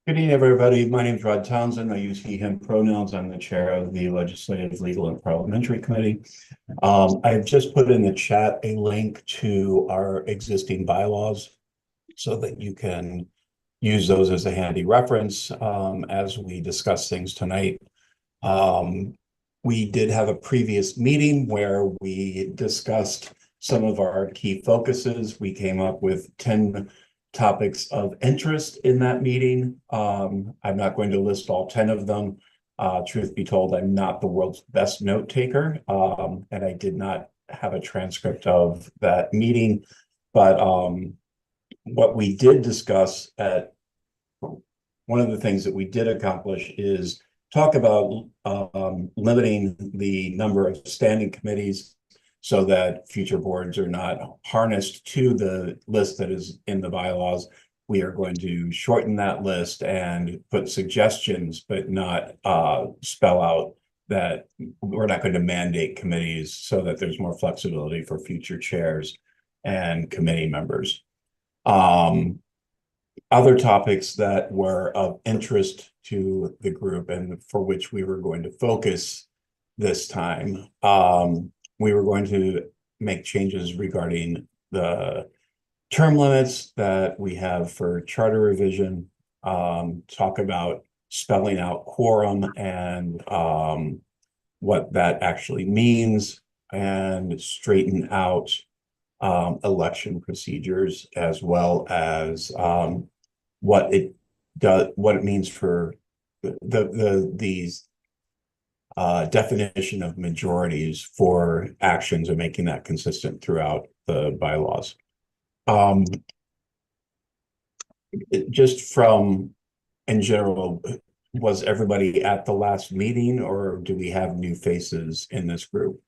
Good evening, everybody. My name is Rod Townsend. I use he, him pronouns. I'm the chair of the Legislative, Legal, and Parliamentary Committee. I've just put in the chat a link to our existing bylaws so that you can use those as a handy reference as we discuss things tonight. We did have a previous meeting where we discussed some of our key focuses. We came up with 10 topics of interest in that meeting. I'm not going to list all 10 of them. Truth be told, I'm not the world's best note taker, and I did not have a transcript of that meeting. But what we did discuss at one of the things that we did accomplish is talk about limiting the number of standing committees so that future boards are not harnessed to the list that is in the bylaws. We are going to shorten that list and put suggestions, but not spell out that we're not going to mandate committees so that there's more flexibility for future chairs and committee members. Other topics that were of interest to the group and for which we were going to focus this time. We were going to make changes regarding the term limits that we have for charter revision, talk about spelling out quorum and what that actually means, and straighten out election procedures, as well as what it does, what it means for these definition of majorities for actions and making that consistent throughout the bylaws. Just from in general, was everybody at the last meeting, or do we have new faces in this group?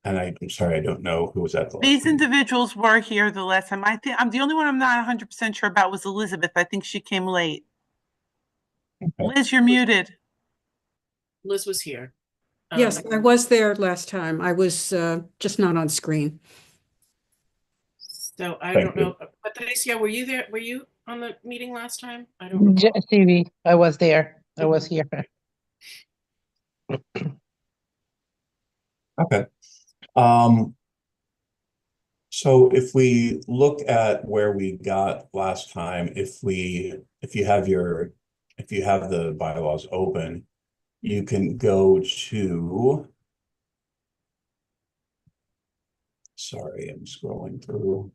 And I'm sorry, I don't know who was at the last These meeting. individuals were here the last time. I think I'm the only one I'm not 100% sure about was Elizabeth. I think she came late. Okay. Liz, you're muted. Liz was here. Yes, I was there last time. I was just not on screen. So I Thank don't know. Patricia, were you there? Were you on the meeting last time? I don't Yeah, recall. TV, I was there. I was here. Okay. So if we look at where we got last time, if you have the bylaws open, you can go to, sorry, I'm scrolling through.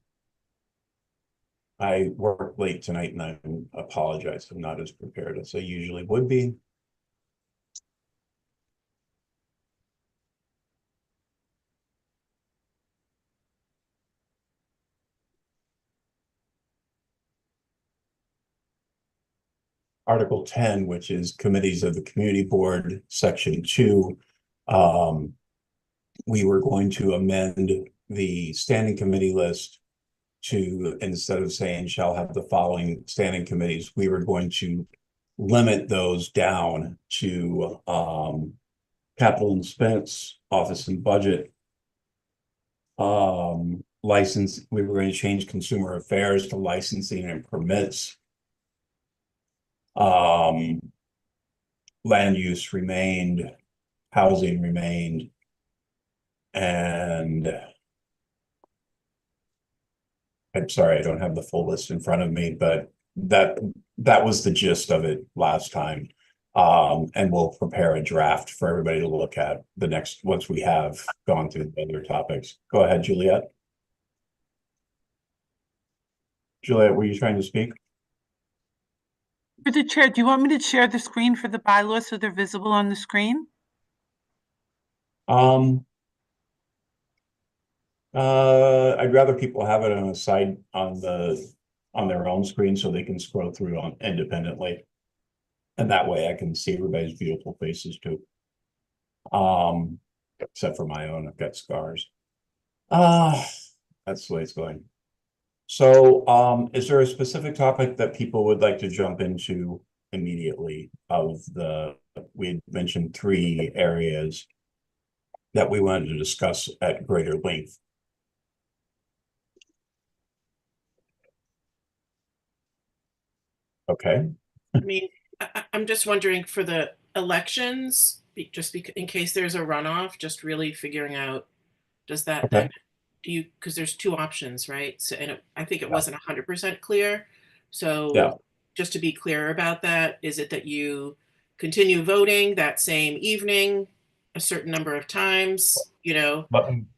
I worked late tonight and I apologize. I'm not as prepared as I usually would be. Article 10, which is committees of the community board, section 2. We were going to amend the standing committee list to, instead of saying shall have the following standing committees, we were going to limit those down to capital and expense, office and budget, license. We were going to change consumer affairs to licensing and permits. Land use remained, housing remained, and I'm sorry, I don't have the full list in front of me, but that was the gist of it last time. And we'll prepare a draft for everybody to look at the next, once we have gone through the other topics. Go ahead, Juliet. Juliet, were you trying to speak? For the chair, do you want me to share the screen for the bylaws so they're visible on the screen? I'd rather people have it on a side on their own screen so they can scroll through on independently. And that way I can see everybody's beautiful faces too. Except for my own, I've got scars. That's the way it's going. So, is there a specific topic that people would like to jump into immediately we had mentioned 3 areas that we wanted to discuss at greater length. Okay, I mean, I'm just wondering for the elections, in case there's a runoff, just really figuring out, does that okay. then, do you, because there's two options, right? So, and I think it Yeah. wasn't 100% clear. So Yeah. just to be clear about that, is it that you continue voting that same evening, a certain number of times, Let,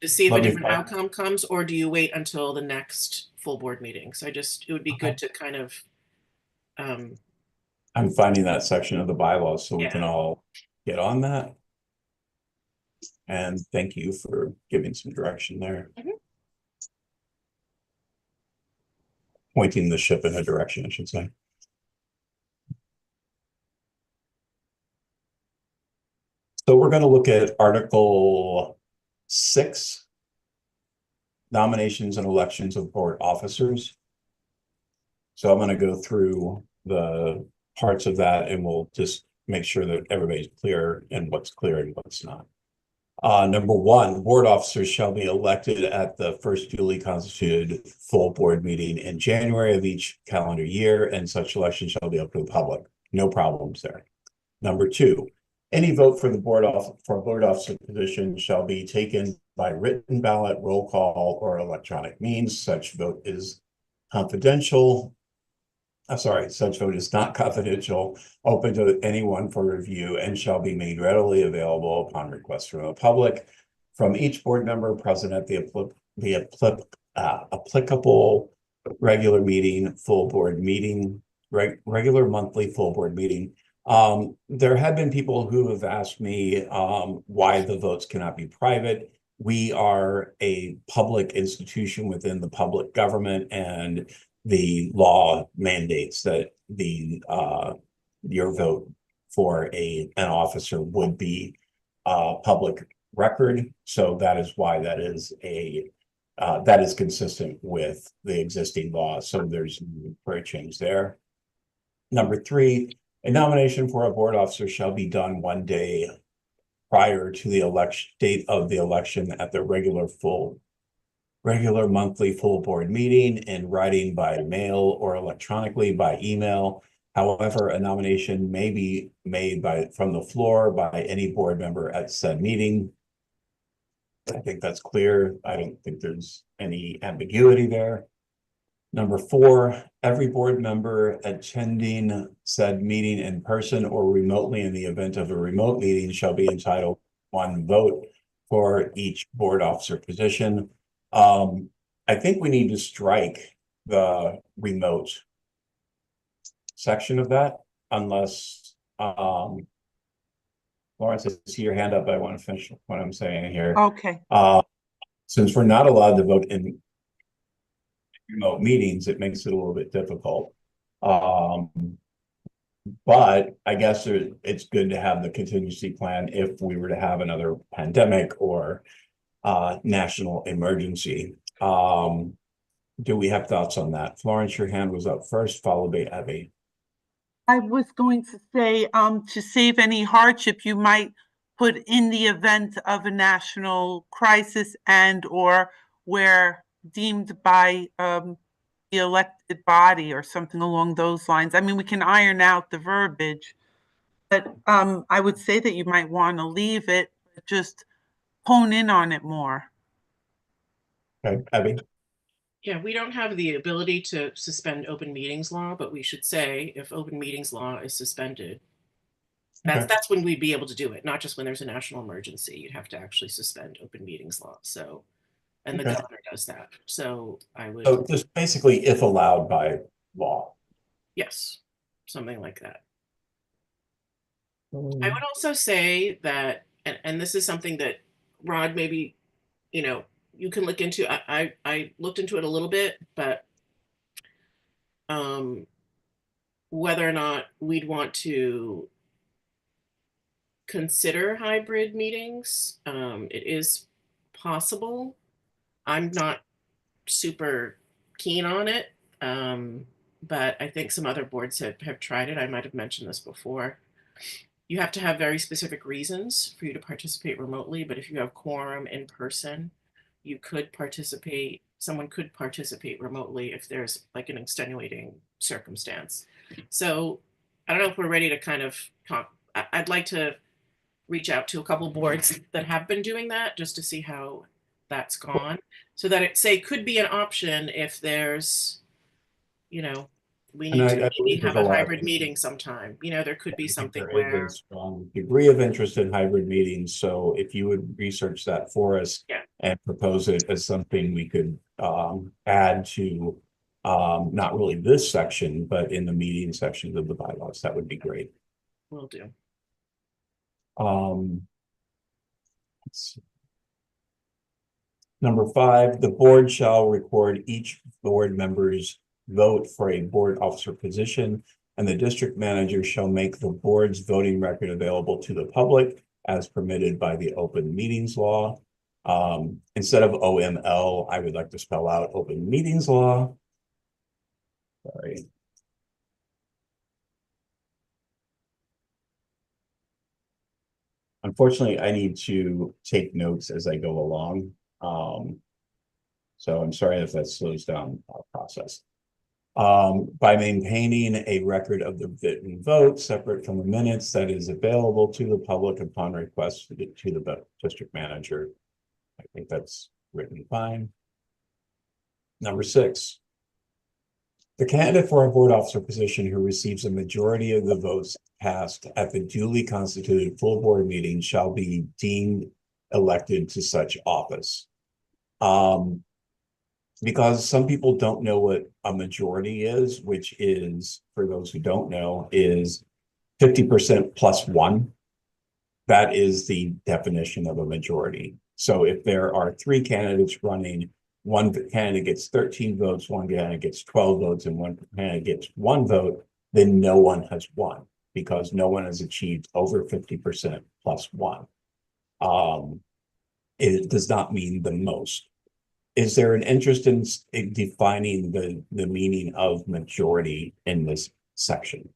to see if a let me different find, outcome comes, or do you wait until the next full board meeting? So it would be good to kind of, um, I'm finding that section of the bylaws so we Yeah. can all get on that. And thank you for giving some direction there. Mhm. Pointing the ship in a direction, I should say. So we're going to look at Article 6, nominations and elections of board officers. So I'm going to go through the parts of that and we'll just make sure that everybody's clear and what's clear and what's not. Number 1, board officers shall be elected at the first duly constituted full board meeting in January of each calendar year, and such election shall be open to the public. No problems there. Number 2, any vote for the board officer position shall be taken by written ballot, roll call, or electronic means. Such vote is confidential. Such vote is not confidential, open to anyone for review, and shall be made readily available upon request from the public. From each board member present at the applicable regular meeting, full board meeting, regular monthly full board meeting. There have been people who have asked me why the votes cannot be private. We are a public institution within the public government, and the law mandates that your vote for an officer would be public record. So that is why that is consistent with the existing law. So there's no for a change there. Number 3, a nomination for a board officer shall be done 1 day prior to the date of the election at the regular monthly full board meeting in writing by mail or electronically by email. However, a nomination may be made from the floor by any board member at said meeting. I think that's clear. I don't think there's any ambiguity there. Number 4, every board member attending said meeting in person or remotely in the event of a remote meeting shall be entitled to 1 vote for each board officer position. I think we need to strike the remote section of that unless, Lawrence, I see your hand up. I want to finish what I'm saying here. Okay. Since we're not allowed to vote in remote meetings, it makes it a little bit difficult. But I guess it's good to have the contingency plan if we were to have another pandemic or national emergency. Do we have thoughts on that? Florence, your hand was up first, followed by Abby. I was going to say, to save any hardship, you might put in the event of a national crisis and or where deemed by the elected body or something along those lines. I mean, we can iron out the verbiage, but I would say that you might want to leave it, but just hone in on it more. Okay, Abby. Yeah, we don't have the ability to suspend open meetings law, but we should say if open meetings law is suspended, Okay. that's when we'd be able to do it, not just when there's a national emergency. You'd have to actually suspend open meetings law. So, and the Okay. governor does that. So I would, So just basically if allowed by law. yes, something like that. I would also say that, and this is something that Rod, maybe, you can look into. I looked into it a little bit, but whether or not we'd want to consider hybrid meetings, it is possible. I'm not super keen on it, but I think some other boards have tried it. I might have mentioned this before. You have to have very specific reasons for you to participate remotely, but if you have quorum in person, you could participate someone could participate remotely if there's like an extenuating circumstance. So I don't know if we're ready to kind of talk. I'd like to reach out to a couple boards that have been doing that just to see how that's gone, so that it say could be an option if there's, you know, we And need I to maybe believe there's have a a lot of hybrid meeting sometime. You know, there could be I think something there is where, a strong degree of interest in hybrid meetings, so if you would research that for us. Yeah. And propose it as something we could add to not really this section, but in the meeting sections of the bylaws, that would be great. we'll do. Let's see. Number 5, the board shall record each board member's vote for a board officer position, and the district manager shall make the board's voting record available to the public as permitted by the open meetings law. Instead of OML, I would like to spell out open meetings law. Sorry. Unfortunately, I need to take notes as I go along. So I'm sorry if that slows down our process. By maintaining a record of the written vote separate from the minutes that is available to the public upon request to the district manager. I think that's written fine. Number 6. The candidate for a board officer position who receives a majority of the votes cast at the duly constituted full board meeting shall be deemed elected to such office. Because some people don't know what a majority is, which is, for those who don't know, is 50% plus 1. That is the definition of a majority. So if there are 3 candidates running, one candidate gets 13 votes, one candidate gets 12 votes, and one candidate gets 1 vote, then no one has won because no one has achieved over 50% plus 1. It does not mean the most. Is there an interest in defining the meaning of majority in this section?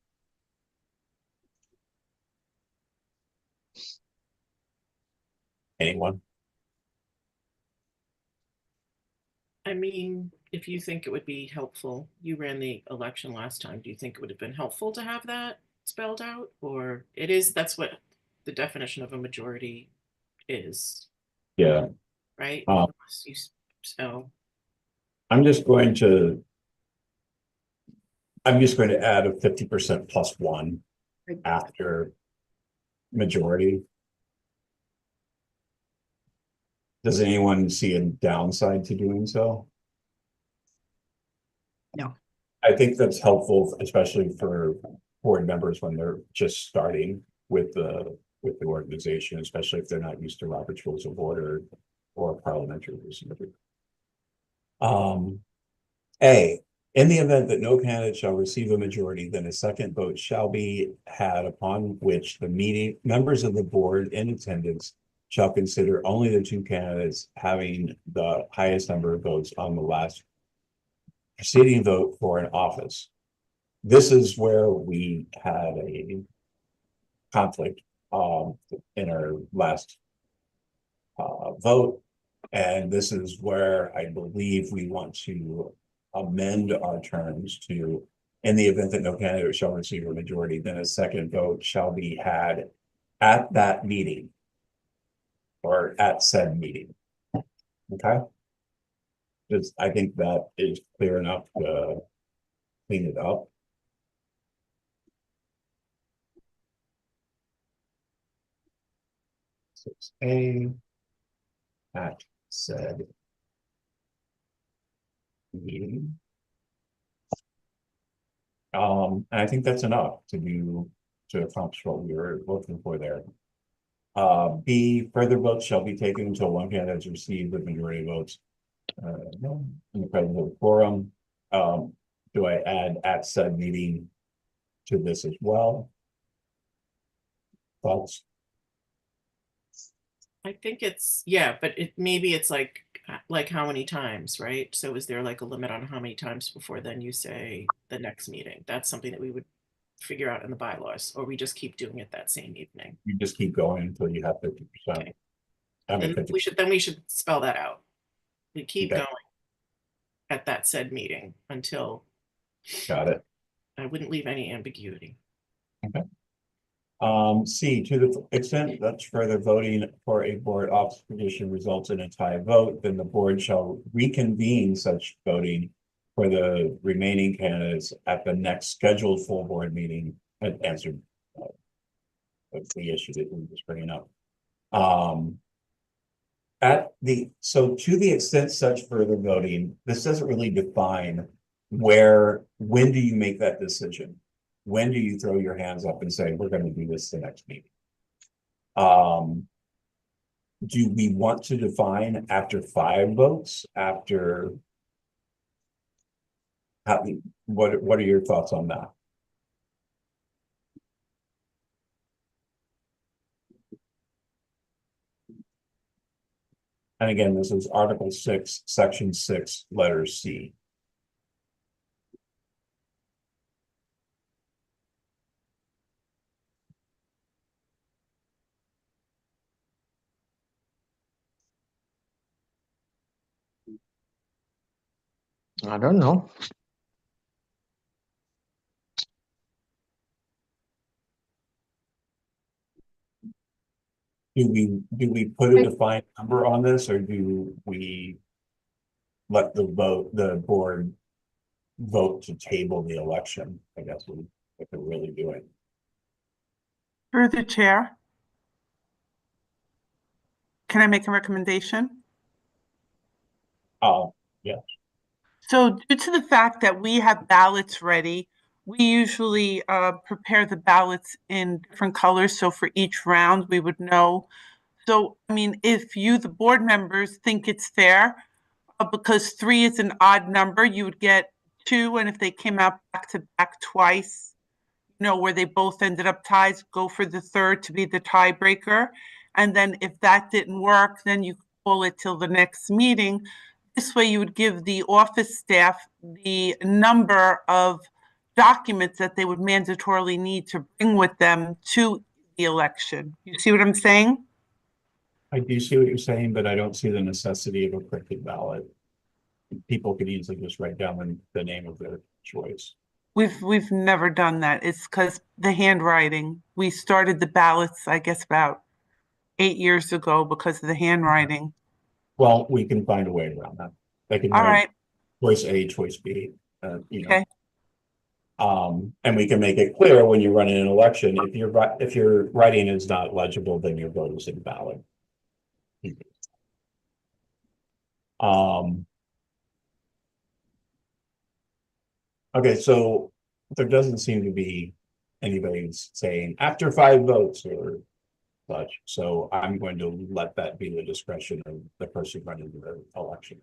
Anyone? I mean, if you think it would be helpful, you ran the election last time. Do you think it would have been helpful to have that spelled out? Or that's what the definition of a majority is, Yeah. right? Um, So I'm just going to add a 50% plus 1 after majority. Does anyone see a downside to doing so? No. I think that's helpful, especially for board members when they're just starting with the organization, especially if they're not used to Robert's Rules of Order or parliamentary rules of order. A, in the event that no candidate shall receive a majority, then a second vote shall be had upon which the members of the board in attendance shall consider only the 2 candidates having the highest number of votes on the last preceding vote for an office. This is where we had a conflict in our last vote. And this is where I believe we want to amend our terms to, in the event that no candidate shall receive a majority, then a second vote shall be had at that meeting or at said meeting. Okay. I think that is clear enough to clean it up. A at said meeting. And I think that's enough to accomplish what we were looking for there. B, further votes shall be taken until one candidate has received the majority of votes in the presence of the quorum. Do I add at said meeting to this as well? Thoughts? I think it's, but maybe it's like how many times, right? So is there like a limit on how many times before then you say the next meeting? That's something that we would figure out in the bylaws, or we just keep doing it that same evening. You just keep going until you have 50%. Okay. I mean, Then we should spell that out. We keep Okay. going at that said meeting until Got it. I wouldn't leave any ambiguity. C, to the extent that further voting for a board office position results in a tie vote, then the board shall reconvene such voting for the remaining candidates at the next scheduled full board meeting and answered the issue that we were just bringing up. So to the extent such further voting, this doesn't really define when do you make that decision? When do you throw your hands up and say, we're going to do this the next meeting? Do we want to define after 5 votes? What are your thoughts on that? And again, this is Article 6, Section 6, letter C. I don't know. Do we put a defined number on this, or do we let the board vote to table the election? I guess what they're really doing. Through the chair. Can I make a recommendation? Yeah. So due to the fact that we have ballots ready, we usually prepare the ballots in different colors. So for each round, we would know. So, I mean, if you, the board members, think it's fair, because 3 is an odd number, you would get 2. And if they came out back to back twice, where they both ended up ties, go for the 3rd to be the tiebreaker. And then if that didn't work, then you call it till the next meeting. This way you would give the office staff the number of documents that they would mandatorily need to bring with them to the election. You see what I'm saying? I do see what you're saying, but I don't see the necessity of a printed ballot. People could easily just write down the name of their choice. We've never done that. It's because the handwriting. We started the ballots, I guess, about 8 years ago because of the handwriting. Well, we can find a way around that. They can All write right. choice A, choice B, Okay. And we can make it clear when you're running an election, if your writing is not legible, then your vote is invalid. Okay, so there doesn't seem to be anybody saying after 5 votes or such. So I'm going to let that be the discretion of the person running the election.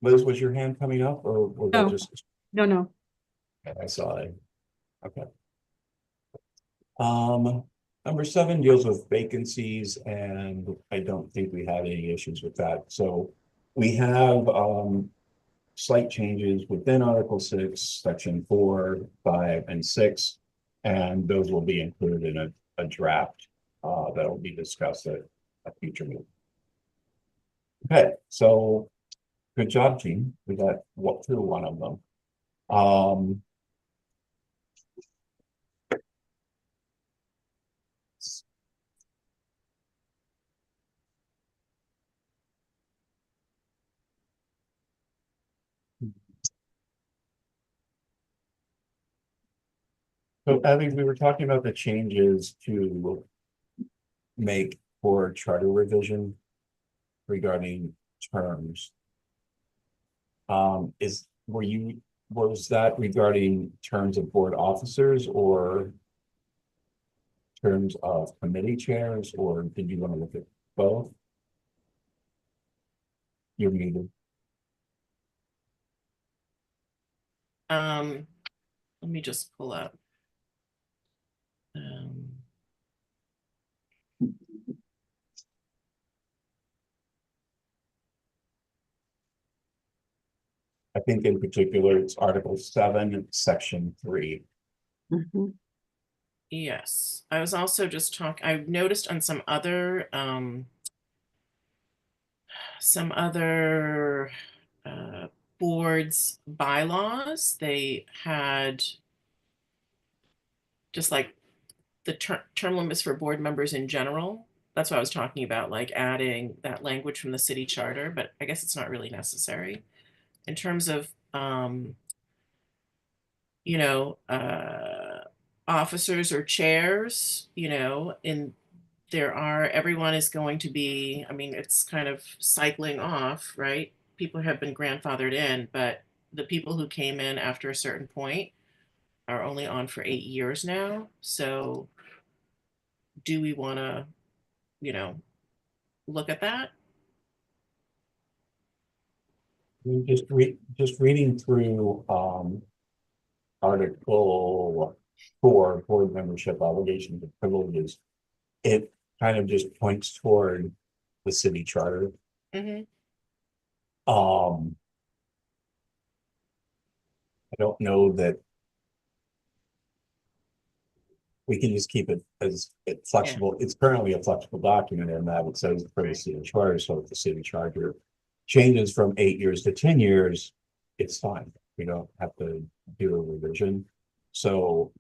Liz, was your hand coming up, or was that No. just? No. I saw it. Okay. Number 7 deals with vacancies, and I don't think we have any issues with that. So we have slight changes within Article 6, Section 4, 5, and 6, and those will be included in a draft that will be discussed at a future meeting. Okay, so good job, team. We got through one of them. So Abby, we were talking about the changes to make for charter revision regarding terms. Was that regarding terms of board officers or terms of committee chairs, or did you want to look at both? You're muted. Let me just pull up. I think in particular, it's Article 7, Section 3. Mhm. Yes, I was also just I've noticed on some other some other boards bylaws. They had just like the term limits for board members in general. That's what I was talking about, like adding that language from the city charter, but I guess it's not really necessary. In terms of, you know, officers or chairs, you know, everyone is going to be, I mean, it's kind of cycling off, right? People have been grandfathered in, but the people who came in after a certain point are only on for 8 years now. So do we want to, you know, look at that? Just reading through, Article 4, board membership obligations and privileges. It kind of just points toward the city charter. Mm-hmm. I don't know that we can just keep it as flexible. It's currently a flexible document in that it says for the city charter. So if the city charter changes from 8 years to 10 years, it's fine. We don't have to do a revision. So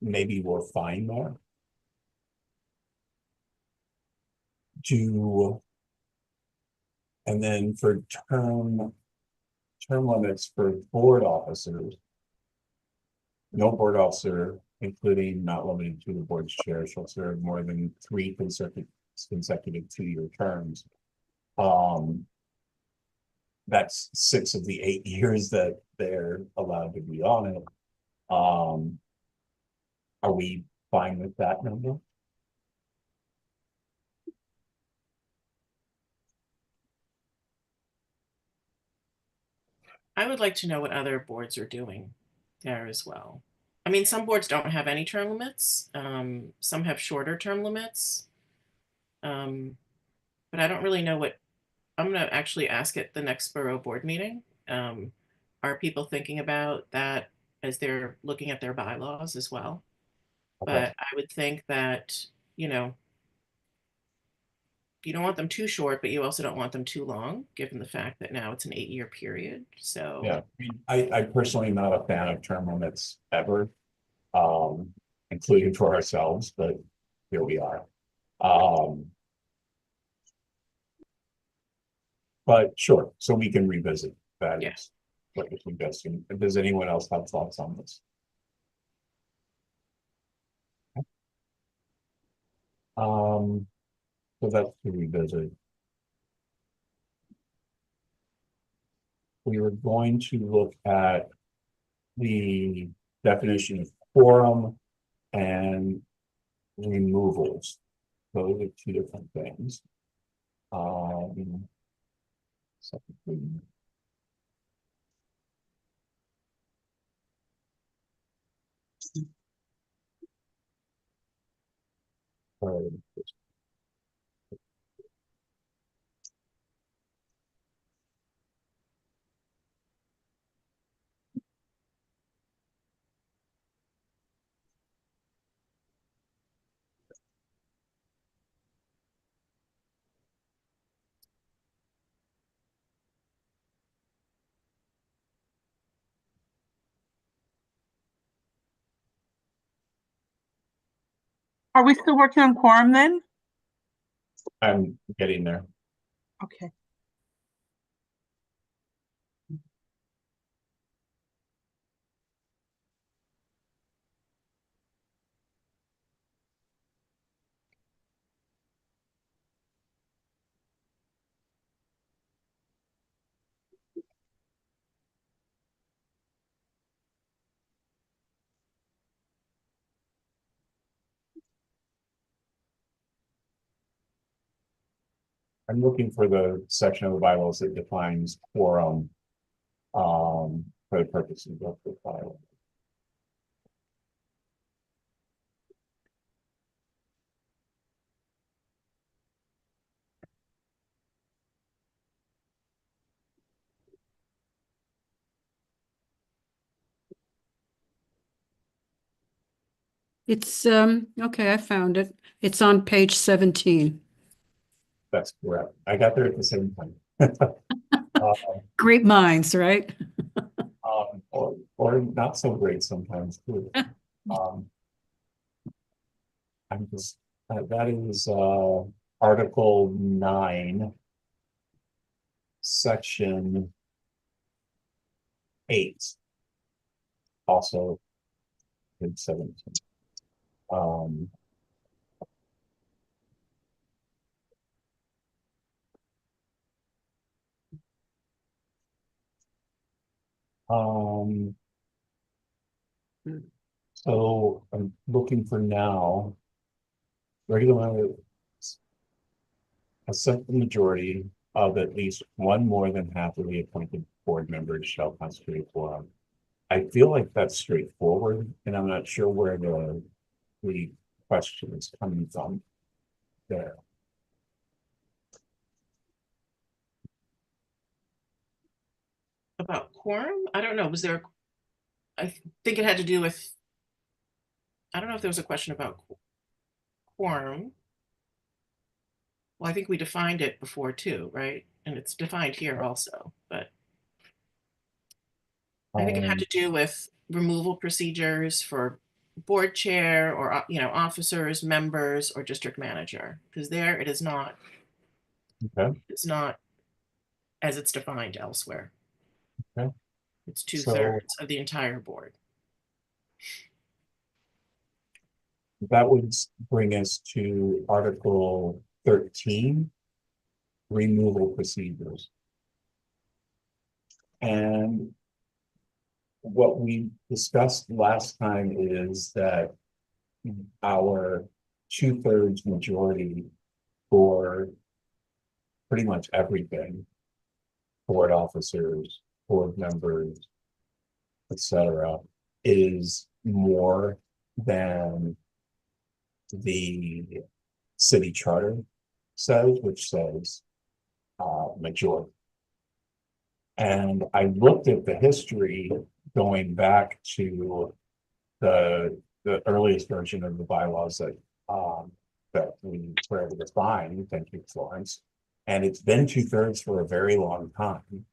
maybe we're fine there. And then for term limits for board officers, no board officer, including not limited to the board's chair, shall serve more than 3 consecutive 2-year terms. That's 6 of the 8 years that they're allowed to be on it. Are we fine with that number? I would like to know what other boards are doing there as well. I mean, some boards don't have any term limits. Some have shorter term limits. But I don't really know what, I'm going to actually ask at the next borough board meeting. Are people thinking about that as they're looking at their bylaws as well? Okay. But I would think that, you know, you don't want them too short, but you also don't want them too long, given the fact that now it's an 8-year period. So Yeah, I personally am not a fan of term limits ever, including for ourselves, but here we are. But sure, so we can revisit that. Yeah. Is what you're suggesting. Does anyone else have thoughts on this? So that's to revisit. We were going to look at the definition of quorum and removals. Those are 2 different things. Second. Are we still working on quorum then? I'm getting there. Okay. I'm looking for the section of the bylaws that defines quorum for the purposes of the file. It's, okay, I found it. It's on page 17. That's correct. I got there at the same time. Great minds, right? Or not so great sometimes too. I'm just, that is, Article 9, Section 8. Also in 17. Um, um, so I'm looking for now. Regular, a simple majority of at least one more than half of the appointed board members shall constitute a quorum. I feel like that's straightforward, and I'm not sure where the question is coming from there. About quorum? I don't know. Was there, I think it had to do with, I don't know if there was a question about quorum. Well, I think we defined it before too, right? And it's defined here also, but I think it had to do with removal procedures for board chair or, officers, members, or district manager, because there it is not. Okay. It's not as it's defined elsewhere. Okay. It's 2/3 of the entire board. That would bring us to Article 13, removal procedures. And what we discussed last time is that our 2/3 majority for pretty much everything, board officers, board members, etc., is more than the city charter says, which says majority. And I looked at the history going back to the earliest version of the bylaws that we were able to find. Thank you, Florence. And it's been 2/3 for a very long time,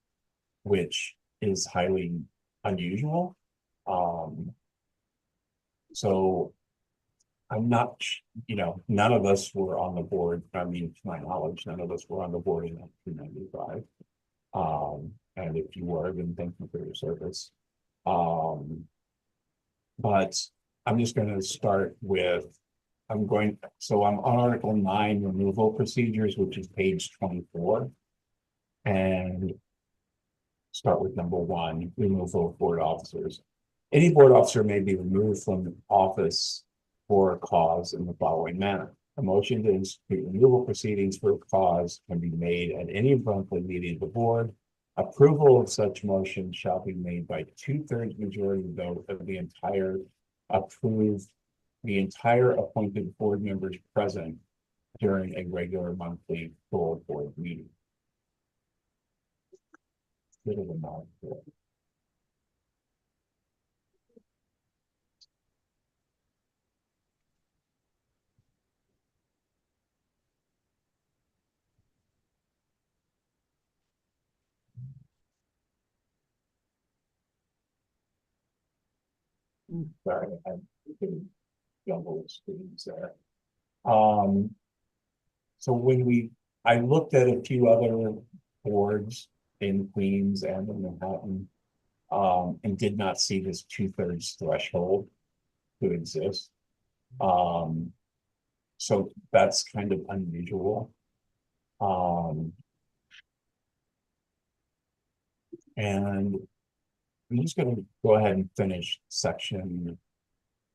which is highly unusual. So I'm not, none of us were on the board. I mean, to my knowledge, none of us were on the board in 1995. And if you were, then thank you for your service. But I'm just going to start with, so I'm on Article 9, removal procedures, which is page 24. And start with number 1, removal of board officers. Any board officer may be removed from office for a cause in the following manner. A motion to institute removal proceedings for a cause can be made at any monthly meeting of the board. Approval of such motion shall be made by 2/3 majority vote of the entire appointed board members present during a regular monthly full board meeting. Bit of a mouthful. Sorry, I'm jumble screens there. So I looked at a few other boards in Queens and in Manhattan, and did not see this 2/3 threshold to exist. So that's kind of unusual. And I'm just going to go ahead and finish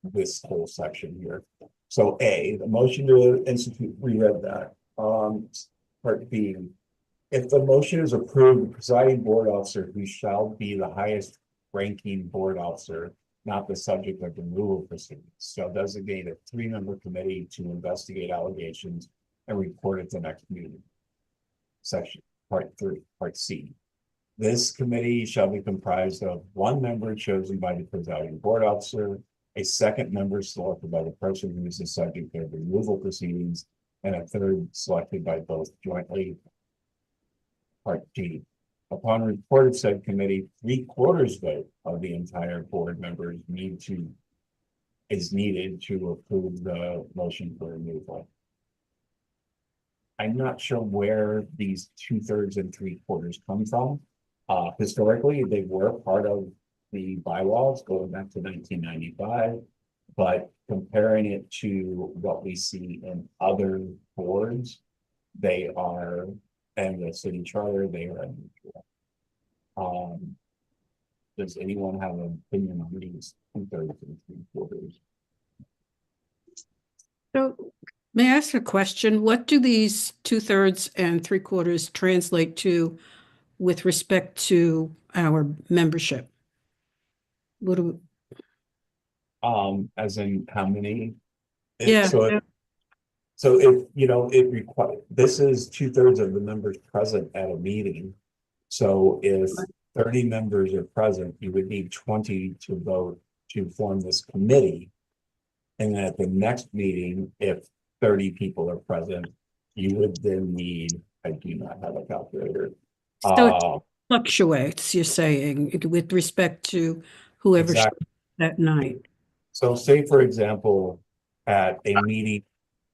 this whole section here. So A, the motion to institute, we read that. Part B, if the motion is approved, the presiding board officer, who shall be the highest ranking board officer, not the subject of removal proceedings, shall designate a 3-member committee to investigate allegations and report at the next meeting. Section Part 3, Part C. This committee shall be comprised of 1 member chosen by the presiding board officer, a 2nd member selected by the person who is the subject of removal proceedings, and a third selected by both jointly. Part G. Upon report of said committee, 3/4 vote of the entire board members is needed to approve the motion for removal. I'm not sure where these 2/3 and 3/4 come from. Historically, they were part of the bylaws going back to 1995, but comparing it to what we see in other boards, they are, and the city charter, they are unusual. Does anyone have an opinion on these 2/3 and 3/4? So may I ask a question? What do these 2/3 and 3/4 translate to with respect to our membership? What do, As in how many? Yeah. So if, it requires, this is 2/3 of the members present at a meeting. So if 30 members are present, you would need 20 to vote to form this committee. And then at the next meeting, if 30 people are present, you would then need, I do not have a calculator. So it fluctuates, you're saying, with respect to whoever showed Exactly. up that night. So say, for example, at a meeting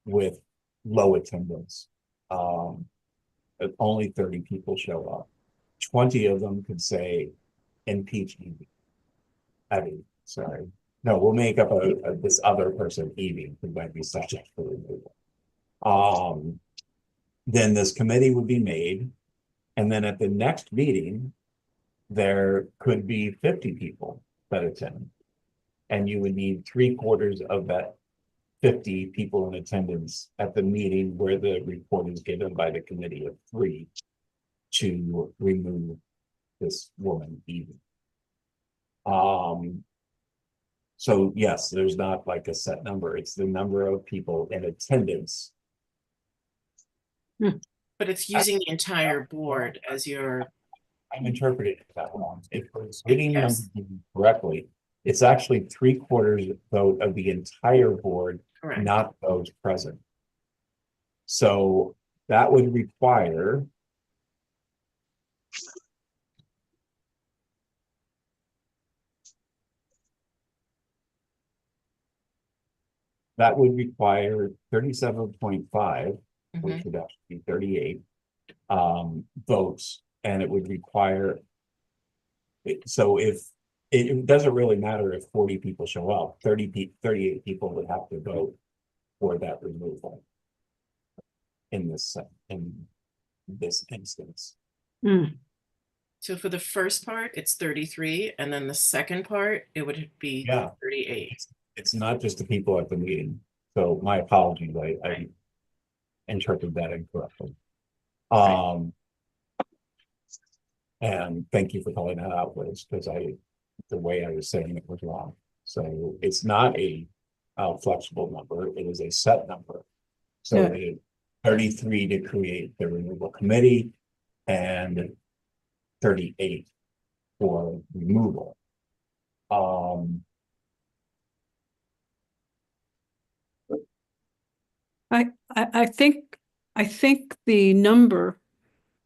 with low attendance, if only 30 people show up. 20 of them could say impeach Evie. Sorry. No, we'll make up this other person, Evie, who might be subject to removal. Then this committee would be made, and then at the next meeting, there could be 50 people that attend. And you would need 3/4 of that 50 people in attendance at the meeting where the report is given by the committee of 3 to remove this woman, Evie. So yes, there's not like a set number. It's the number of people in attendance. But it's using the entire board as your, I'm interpreting it that wrong. If we're getting Yes. numbers correctly, it's actually 3/4 vote of the entire board, correct. not those present. So that would require. That would require 37.5, Mhm. which would actually be 38 votes, and it would require. So if it doesn't really matter if 40 people show up, 38 people would have to vote for that removal. In this instance. So for the first part, it's 33, and then the second part, it would be Yeah. 38. It's not just the people at the meeting. So my apologies, I Right. interpreted that incorrectly. And thank you for calling that out, Liz, because the way I was saying it was wrong. So it's not a flexible number, it is a set number. So Yeah. it 33 to create the removal committee and 38 for removal. I think the number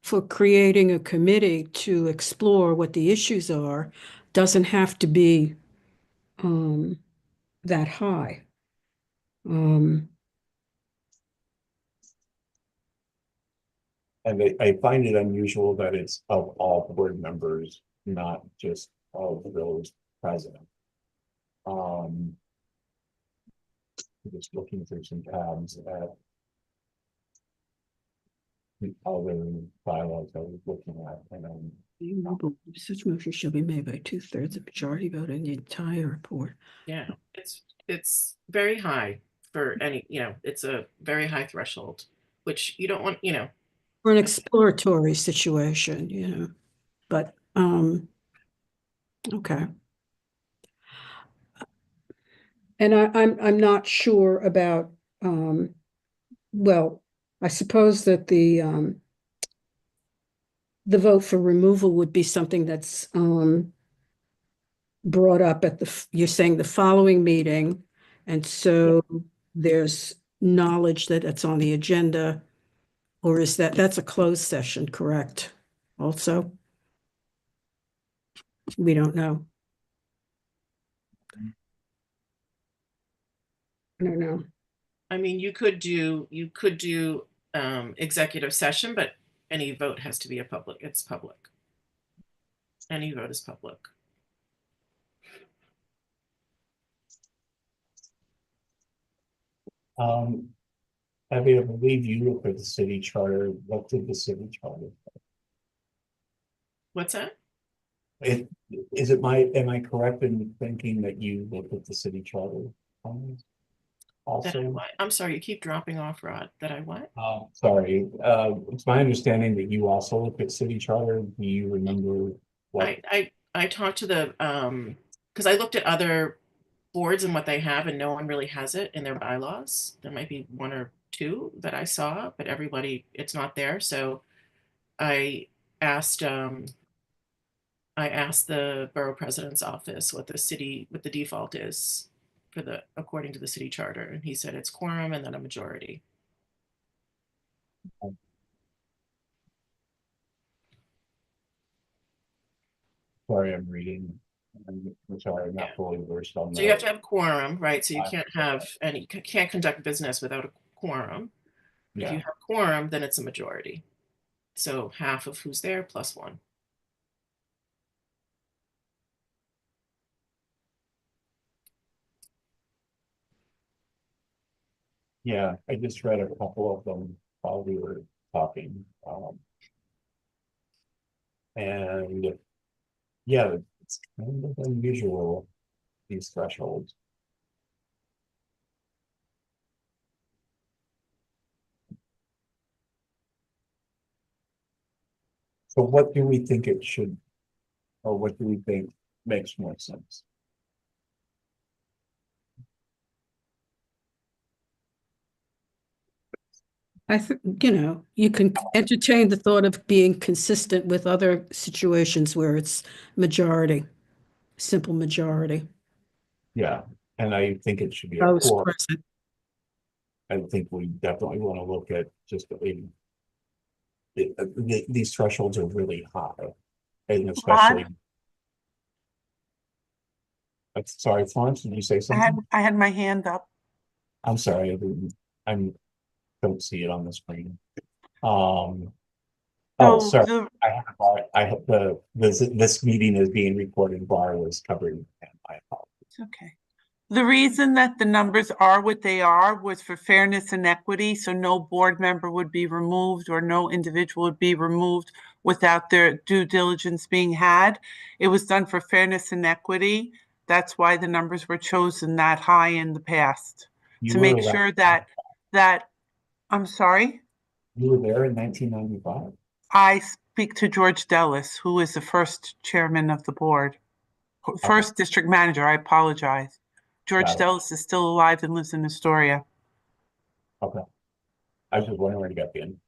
for creating a committee to explore what the issues are doesn't have to be that high. And I find it unusual that it's of all board members, not just of those present. Just looking through some tabs at the other bylaws I was looking at, and Such motion shall be made by 2/3 of majority vote in the entire report. Yeah, it's very high for any, it's a very high threshold, which you don't want, For an exploratory situation, but, okay. And I'm not sure about, well, I suppose that the vote for removal would be something that's, brought up at you're saying the following meeting. And so there's knowledge that it's on the agenda? Or is that's a closed session, correct? Also? We don't know. I don't know. I mean, you could do executive session, but any vote has to be it's public. Any vote is public. Abby, I believe you looked at the city charter. What did the city charter? What's that? Am I correct in thinking that you looked at the city charter? That I Also, what? I'm sorry, you keep dropping off, Rod. That I what? sorry, it's my understanding that you also looked at city charter. Do you remember what? I talked to the because I looked at other boards and what they have, and no one really has it in their bylaws. There might be one or two that I saw, but everybody, it's not there. So I asked the borough president's office what the default is for according to the city charter, and he said it's quorum and then a majority. Sorry, I'm reading. I'm sorry, I'm not Yeah. fully versed on So you have to that. have quorum, right? So you can't conduct business without a quorum. If you Yeah, have quorum, then it's a majority. So half of who's there plus one. yeah, I just read a couple of them while we were talking. And yeah, it's kind of unusual, these thresholds. So what do we think it should, or what do we think makes more sense? I think, you can entertain the thought of being consistent with other situations where it's majority, simple majority. Yeah, and I think it should be a Those core. present. I think we definitely want to look at just these thresholds are really high. And especially. Sorry, Florence, did you say something? I had my hand up. I'm sorry, I don't see it on the screen. Oh, So sorry. I have this meeting is being recorded. Bar was covering. My apologies. it's okay. The reason that the numbers are what they are was for fairness and equity, so no board member would be removed or no individual would be removed without their due diligence being had. It was done for fairness and equity. That's why the numbers were chosen that high in the past, You to were make sure that, I'm sorry, you were there in 1995. I speak to George Dellis, who is the first chairman of the board. First district manager, I apologize. George Got it. Dellis is still alive and lives in Astoria. Okay, I was just wondering where to get in.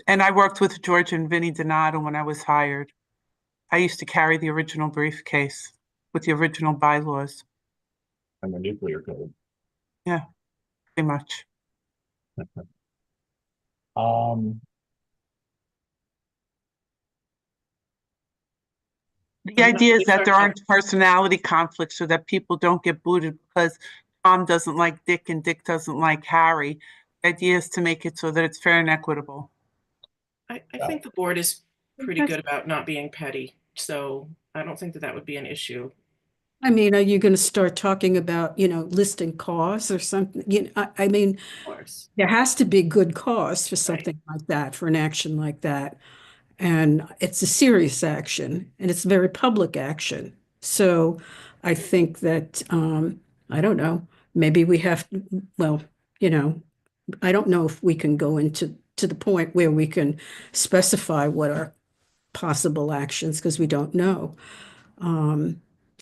And I worked with George and Vinnie Donato when I was hired. I used to carry the original briefcase with the original bylaws. I'm a nuclear code. Yeah, pretty much. Um, The idea is that there aren't personality conflicts so that people don't get booted because Tom doesn't like Dick and Dick doesn't like Harry. The idea is to make it so that it's fair and equitable. I think the board is pretty good about not being petty. So I don't think that would be an issue. I mean, are you going to start talking about, listing cause or something? I mean, Of course. there has to be good cause for something like that, for an action like that. And it's a serious action and it's very public action. So I think that, I don't know, maybe we have, well, I don't know if we can go into the point where we can specify what are possible actions because we don't know.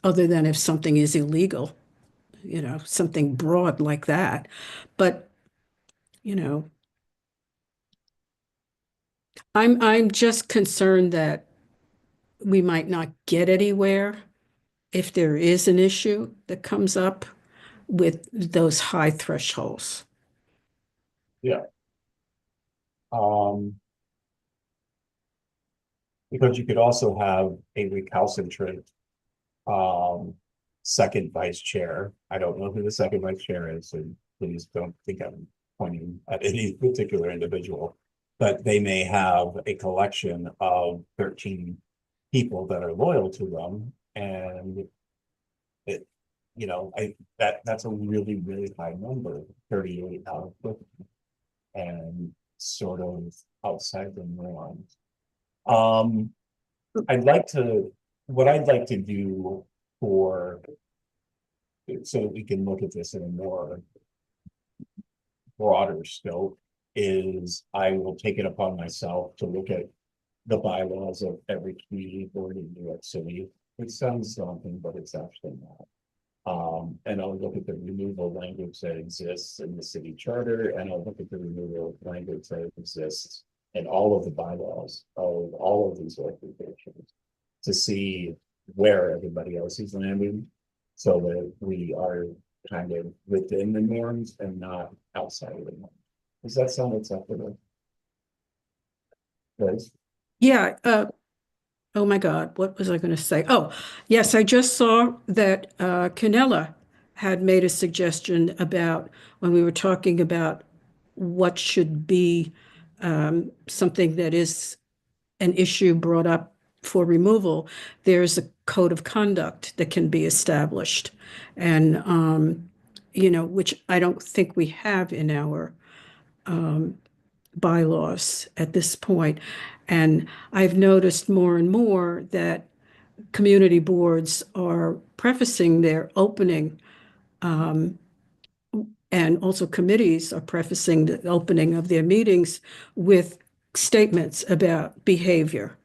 Other than if something is illegal, something broad like that. But, I'm just concerned that we might not get anywhere if there is an issue that comes up. with those high thresholds. Because you could also have a recalcitrant second vice chair. I don't know who the second vice chair is, and please don't think I'm pointing at any particular individual, but they may have a collection of 13 people that are loyal to them, and it, that's a really, really high number, 38 out of 50, and sort of outside the norm. What I'd like to do so that we can look at this in a more broader scope is I will take it upon myself to look at the bylaws of every community board in New York City. It sounds daunting, but it's actually not. And I'll look at the removal language that exists in the city charter, and I'll look at the removal language that exists in all of the bylaws of all of these organizations to see where everybody else is landing, so that we are kind of within the norms and not outside of the norms. Does that sound acceptable? Yes. Yeah. Oh my God, what was I going to say? Oh, yes, I just saw that Canella had made a suggestion about when we were talking about what should be something that is an issue brought up for removal. There's a code of conduct that can be established, and which I don't think we have in our bylaws at this point. And I've noticed more and more that community boards are prefacing their opening, and also committees are prefacing the opening of their meetings with statements about behavior.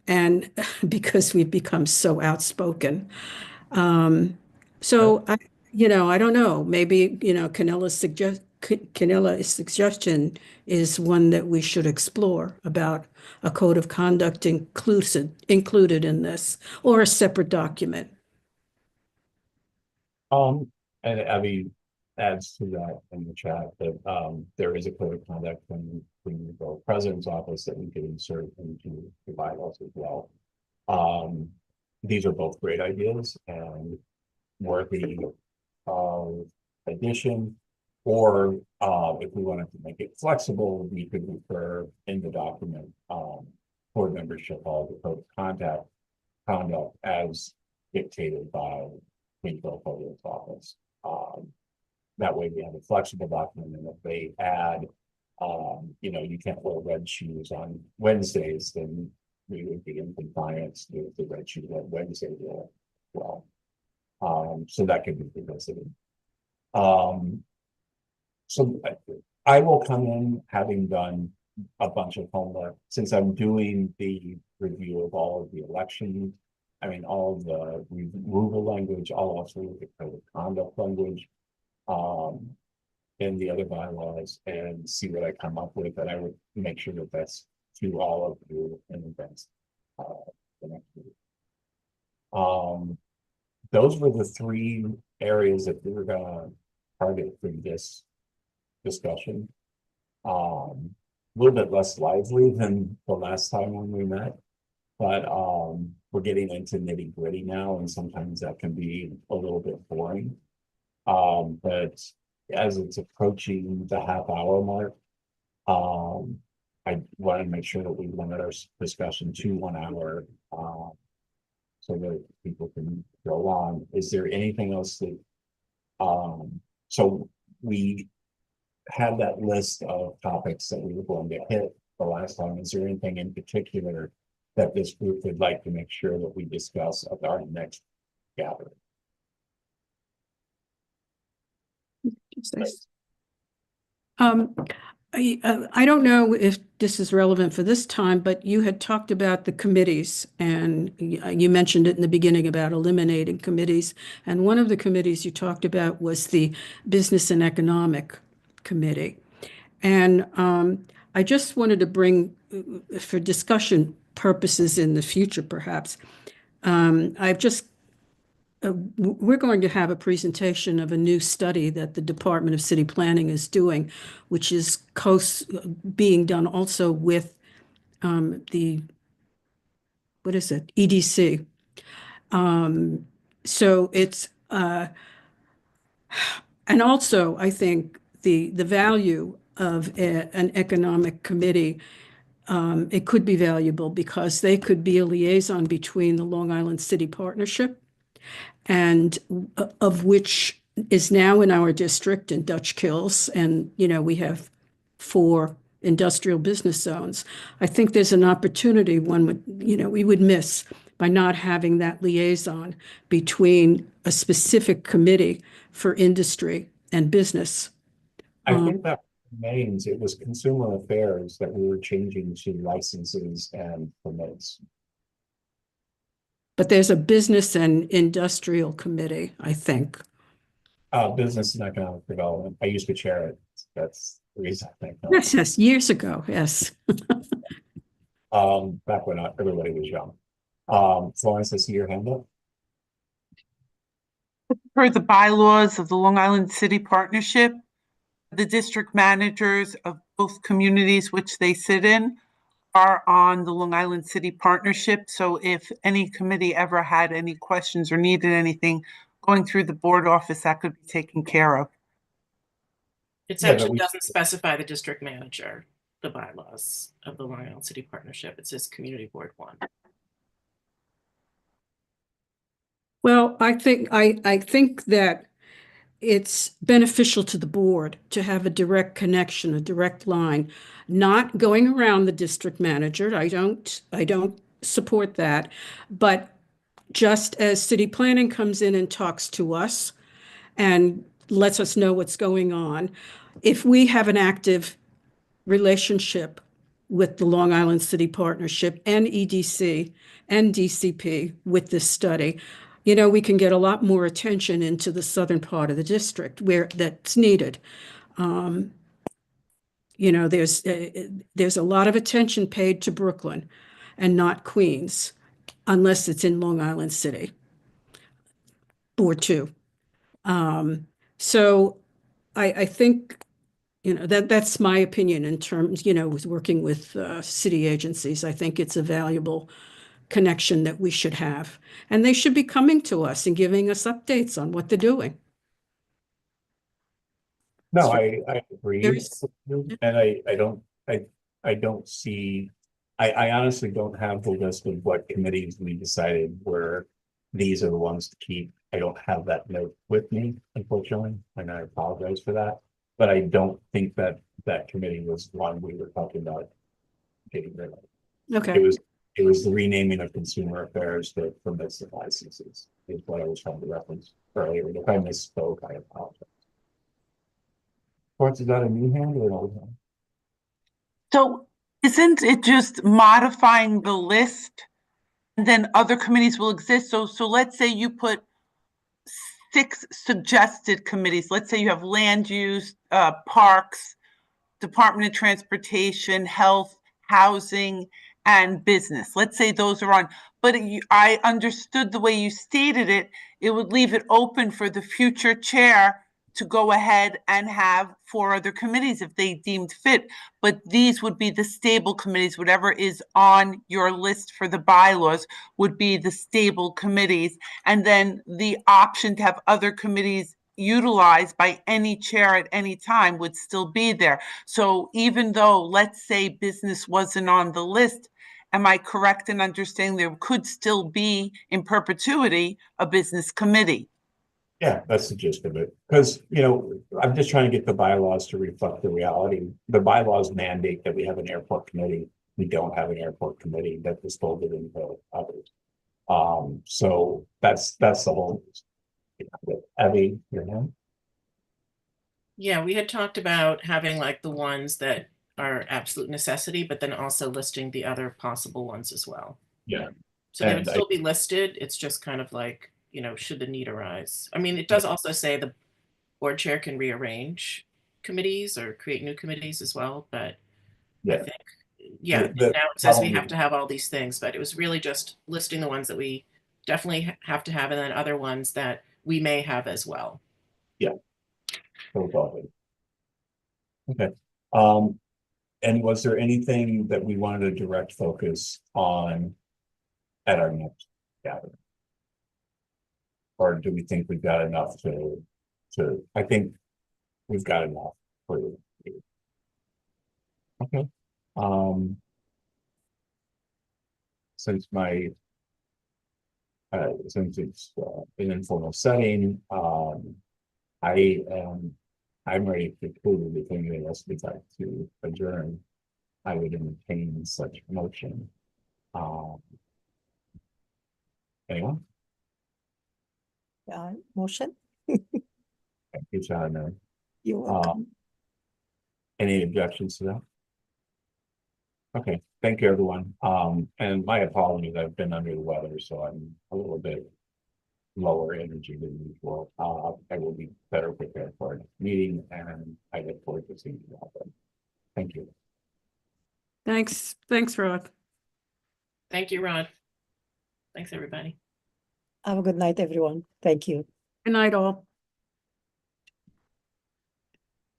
And because we've become so outspoken. So I don't know, maybe, Canella's suggestion is one that we should explore, about a code of conduct included in this, or a separate document. And Abby adds to that in the chat that there is a code of conduct from the president's office that we can insert into the bylaws as well. These are both great ideas and worthy of addition, or if we wanted to make it flexible, we could refer in the document board membership of the code of conduct as dictated by the president's office. That way we have a flexible document, and if they add, you can't wear red shoes on Wednesdays, then we would be in compliance with the red shoes on Wednesday rule as well. So that could be revisited. So I will come in having done a bunch of homework, since I'm doing the review of all of the elections. I mean, all of the removal language, I'll also look at code of conduct language in the other bylaws and see what I come up with, and I would make sure that that's to all of you in advance the next week. Those were the three areas that we were gonna target for this discussion. A little bit less lively than the last time when we met, but we're getting into nitty gritty now, and sometimes that can be a little bit boring. But as it's approaching the half-hour mark, I want to make sure that we limit our discussion to 1 hour, so that people can go on. Is there anything else that, so we had that list of topics that we were going to hit the last time. Is there anything in particular that this group would like to make sure that we discuss at our next gathering? I don't know if this is relevant for this time, but you had talked about the committees, and you mentioned it in the beginning about eliminating committees. And one of the committees you talked about was the Business and Economic Committee. And I just wanted to bring, for discussion purposes in the future, perhaps, I've just we're going to have a presentation of a new study that the Department of City Planning is doing, which is being done also with the, what is it, EDC. So it's, and also I think the value of an economic committee, it could be valuable because they could be a liaison between the Long Island City Partnership, and of which is now in our district in Dutch Kills. And, we have 4 industrial business zones. I think there's an opportunity we would miss by not having that liaison between a specific committee for industry and business. I think that remains, it was consumer affairs that we were changing to licenses and permits. But there's a business and industrial committee, I think. Business and economic development. I used to chair it. That's the reason I think. Yes, years ago, yes. Back when everybody was young. Florence, I see your hand up. Per the bylaws of the Long Island City Partnership, the district managers of both communities which they sit in are on the Long Island City Partnership. So if any committee ever had any questions or needed anything going through the board office, that could be taken care of. It Yeah, but actually we- doesn't specify the district manager, the bylaws of the Long Island City Partnership. It says Community Board 1. Well, I think that it's beneficial to the board to have a direct connection, a direct line, not going around the district manager. I don't support that. But just as city planning comes in and talks to us and lets us know what's going on, if we have an active relationship with the Long Island City Partnership and EDC and DCP with this study, we can get a lot more attention into the southern part of the district where that's needed. There's a lot of attention paid to Brooklyn and not Queens, unless it's in Long Island City or 2. So I think, that's my opinion in terms, with working with city agencies. I think it's a valuable connection that we should have. And they should be coming to us and giving us updates on what they're doing. No, I agree. There's- And I don't see, I honestly don't have the list of what committees we decided were, these are the ones to keep. I don't have that note with me, unfortunately, and I apologize for that. But I don't think that committee was one we were talking about getting rid of. Okay. It was the renaming of consumer affairs to permits and licenses is what I was trying to reference earlier. If I misspoke, I apologize. Florence, is that a new hand or an old hand? So isn't it just modifying the list and then other committees will exist? So let's say you put 6 suggested committees. Let's say you have land use, parks, Department of Transportation, health, housing, and business. Let's say those are on. But I understood the way you stated it, it would leave it open for the future chair to go ahead and have 4 other committees if they deemed fit. But these would be the stable committees. Whatever is on your list for the bylaws would be the stable committees. And then the option to have other committees utilized by any chair at any time would still be there. So even though, let's say, business wasn't on the list, am I correct in understanding there could still be in perpetuity a business committee? Yeah, that's the gist of it. Because, I'm just trying to get the bylaws to reflect the reality. The bylaws mandate that we have an airport committee. We don't have an airport committee that is folded into others. So that's the whole. Abby, your hand? Yeah, we had talked about having like the ones that are absolute necessity, but then also listing the other possible ones as well. Yeah. So they would And still be listed. It's just kind of like, should the need arise. I mean, it does also say the board chair can rearrange committees or create new committees as well, but I Yeah. think, now it says we have to have all these things, but it was really just listing the ones that we definitely have to have, and then other ones that we may have as well. No problem. Okay, and was there anything that we wanted to direct focus on at our next gathering? Or do we think we've got enough I think we've got enough for you. Okay. Since it's an informal setting, I'm ready to conclude if anybody else would like to adjourn. I would entertain such motion. Anyone? Motion? Thank you, China. You're welcome. Any objections to that? Okay, thank you, everyone. And my apologies, I've been under the weather, so I'm a little bit lower energy than usual. I will be better prepared for our meeting, and I look forward to seeing you all then. Thank you. Thanks, Rod. Thank you, Rod. Thanks, everybody. Have a good night, everyone. Thank you. Good night, all.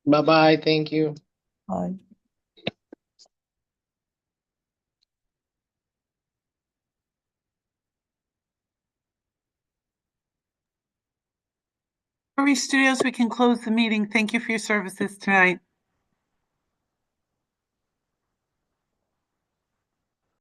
Bye-bye, thank you. Bye. Studios, we can close the meeting. Thank you for your services tonight.